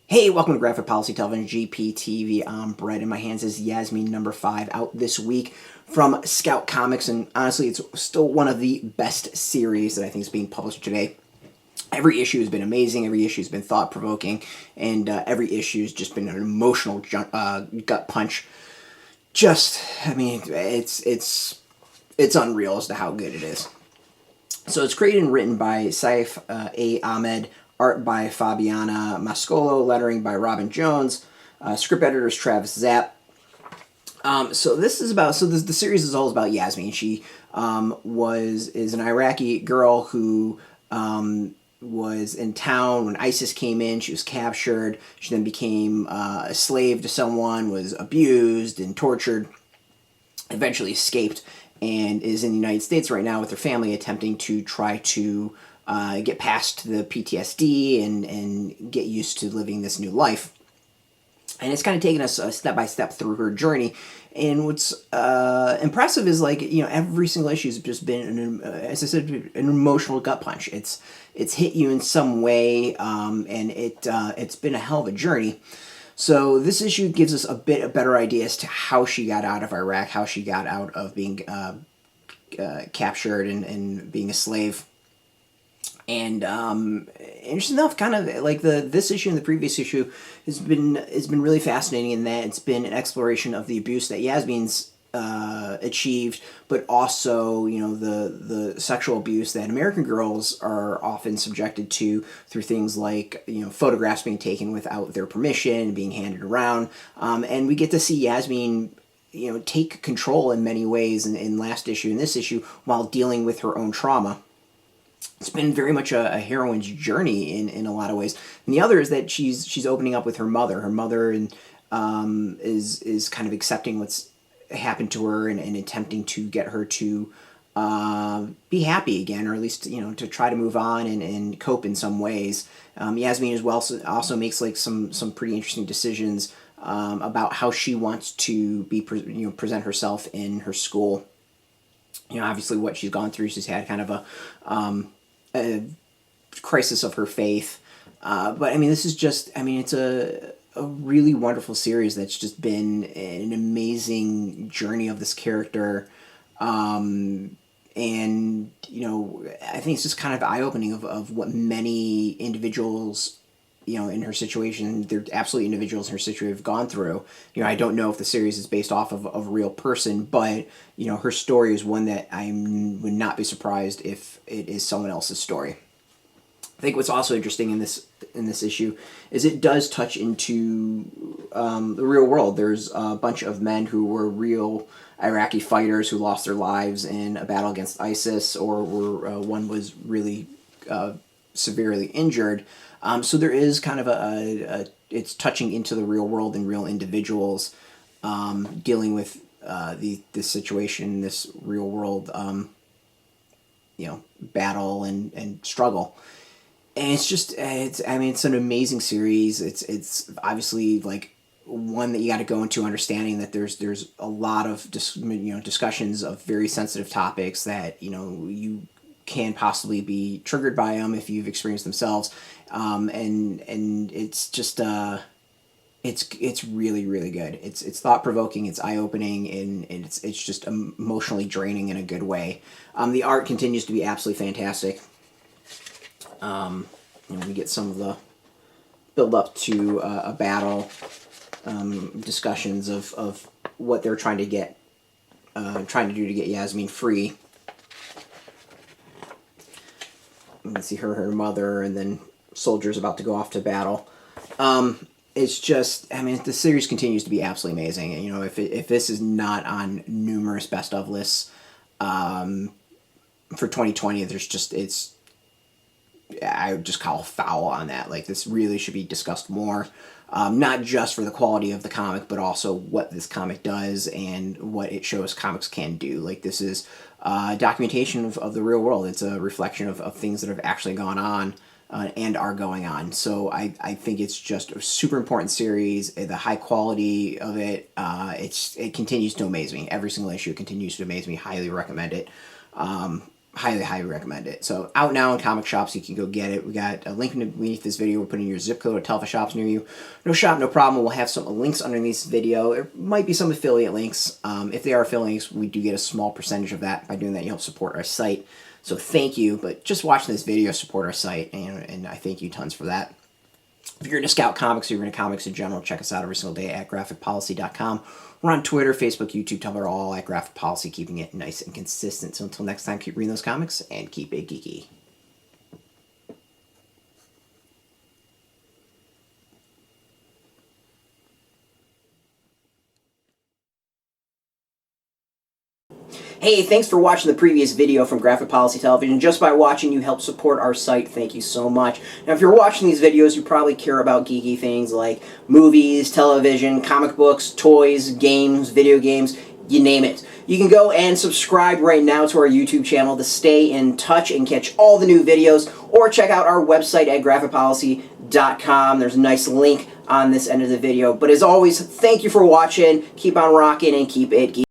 Hey, welcome to Graphic Policy Television, GPTV. I'm Brett. In my hands is Yasmeen number 5 out this week from Scout Comics, and honestly, it's still one of the best series that I think is being published today. Every issue has been amazing. Every issue has been thought-provoking, and every issue has just been an emotional gut punch. It's unreal as to how good it is. So it's created and written by Saif Ahmed, art by Fabiana Mascolo, lettering by Robin Jones, script editor is Travis Zapp. The series is all about Yasmeen. She is an Iraqi girl who was in town when ISIS came in. She was captured. She then became a slave to someone, was abused and tortured, eventually escaped, and is in the United States right now with her family, attempting to try to get past the PTSD and get used to living this new life. And it's kind of taken us step by step through her journey. And what's impressive is, every single issue has just been, as I said, an emotional gut punch. It's hit you in some way, and it's been a hell of a journey. So this issue gives us a better idea as to how she got out of Iraq, how she got out of being captured and being a slave. And interesting enough, kind of like this issue and the previous issue has been really fascinating in that it's been an exploration of the abuse that Yasmeen's achieved, but also the sexual abuse that American girls are often subjected to through things like photographs being taken without their permission, being handed around, and we get to see Yasmeen take control in many ways in last issue and this issue while dealing with her own trauma. It's been very much a heroine's journey in a lot of ways. And the other is that she's opening up with her mother. Her mother is kind of accepting what's happened to her and attempting to get her to be happy again, or at least to try to move on and cope in some ways. Yasmeen as well also makes some pretty interesting decisions about how she wants to be present herself in her school. Obviously what she's gone through, she's had kind of a crisis of her faith. But I mean, this is just, it's a really wonderful series that's just been an amazing journey of this character. And, I think it's just kind of eye-opening of what many individuals, in her situation, they're absolutely individuals in her situation have gone through. I don't know if the series is based off of a real person, but, her story is one that I would not be surprised if it is someone else's story. I think what's also interesting in this issue is it does touch into the real world. There's a bunch of men who were real Iraqi fighters who lost their lives in a battle against ISIS, or one was really severely injured. So there is kind of it's touching into the real world and real individuals dealing with this situation, this real world battle and struggle. And it's an amazing series. It's obviously one that you got to go into understanding that there's a lot of discussions of very sensitive topics that you can possibly be triggered by them if you've experienced themselves, and it's just it's really, really good. It's thought provoking, it's eye opening, and it's just emotionally draining in a good way. The art continues to be absolutely fantastic. We get some of the build up to a battle, discussions of what they're trying to do to get Yasmeen free. You can see her mother, and then soldiers about to go off to battle. It's just, the series continues to be absolutely amazing. If this is not on numerous best of lists for 2020, I would just call foul on that. This really should be discussed more, not just for the quality of the comic, but also what this comic does and what it shows comics can do. This is documentation of the real world. It's a reflection of things that have actually gone on and are going on. So I think it's just a super important series. The high quality of it, it continues to amaze me. Every single issue continues to amaze me. Highly recommend it. highly, highly recommend it. So out now in comic shops, you can go get it. We got a link beneath this video. We're putting your zip code to tell the shops near you. No shop, no problem. We'll have some links underneath this video. There might be some affiliate links. If they are affiliate links, we do get a small percentage of that. By doing that, you help support our site. So thank you. But just watching this video, support our site, and I thank you tons for that. If you're into Scout Comics or you're into comics in general, check us out every single day at graphicpolicy.com. We're on Twitter, Facebook, YouTube, Tumblr, all at Graphic Policy, keeping it nice and consistent. So until next time, keep reading those comics and keep it geeky. Hey, thanks for watching the previous video from Graphic Policy Television. Just by watching, you help support our site. Thank you so much. Now, if you're watching these videos, you probably care about geeky things like movies, television, comic books, toys, games, video games, you name it. You can go and subscribe right now to our YouTube channel to stay in touch and catch all the new videos, or check out our website at graphicpolicy.com. There's a nice link on this end of the video. But as always, thank you for watching. Keep on rocking and keep it geeky.